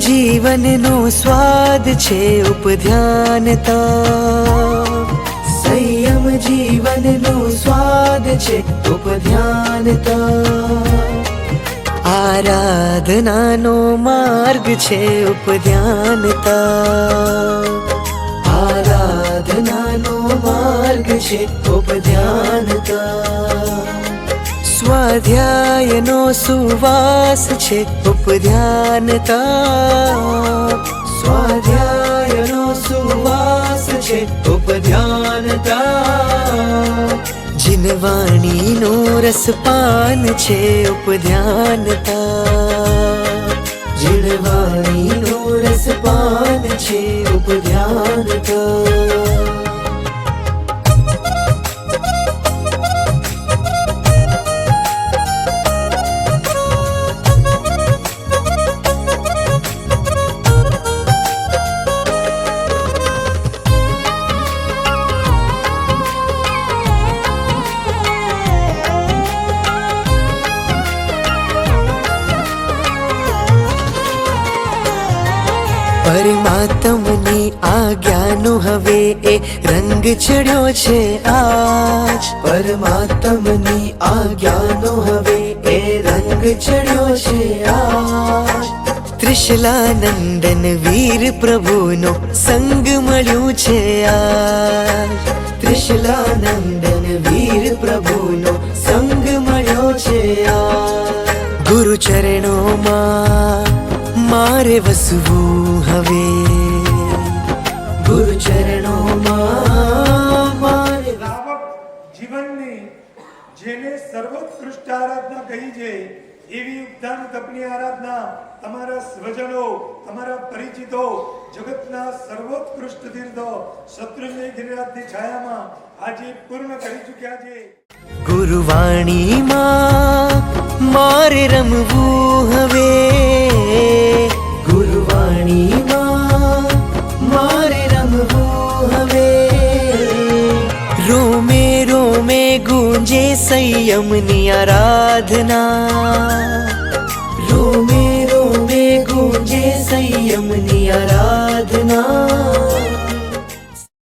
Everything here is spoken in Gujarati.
જીવનનો સ્વાદ છે ઉપધ્યાનતા, સંયમ જીવનનો સ્વાદ છે ઉપધ્યાનતા, આરાધનાનો માર્ગ છે ઉપધ્યાનતા, આરાધનાનો માર્ગ છે ઉપધ્યાનતા, સ્વાધ્યાયનો સુવાસ છે ઉપધ્યાનતા, સ્વાધ્યાયનો સુવાસ છે ઉપધ્યાનતા, જીનવાણીનો રસપાન છે ઉપધ્યાનતા, જીનવાણીનો રસપાન છે ઉપધ્યાનતા. પરમાત્મની આજ્ઞાનો હવે એ રંગ ચડ્યો છે આજ, પરમાત્મની આજ્ઞાનો હવે એ રંગ ચડ્યો છે આજ, ત્રિશલાનંદન વીર પ્રભુનો સંગ મળ્યું છે આજ, ત્રિશલાનંદન વીર પ્રભુનો સંગ મળ્યો છે આજ, ગુરુ ચરણોમાં મારે વસવું હવે, ગુરુ ચરણોમાં મારે. લાભક જીવનની જેને સર્વોત્કૃષ્ટ આરાધના કહી છે એવી ઉદ્ધાન તપની આરાધના તમારા સ્વજનો, તમારા પરિચિતો, જગતના સર્વોત્કૃષ્ટ તીર્થો શત્રુંજય ગિરિરાજની છાયામાં આજે પૂર્ણ કરી ચૂક્યા છે. ગુરુવાણીમાં મારે રમવું હવે, ગુરુવાણીમાં મારે રમવું હવે, રોમે રોમે ગુંજે સંયમની આરાધના, રોમે રોમે ગુંજે સંયમની આરાધના.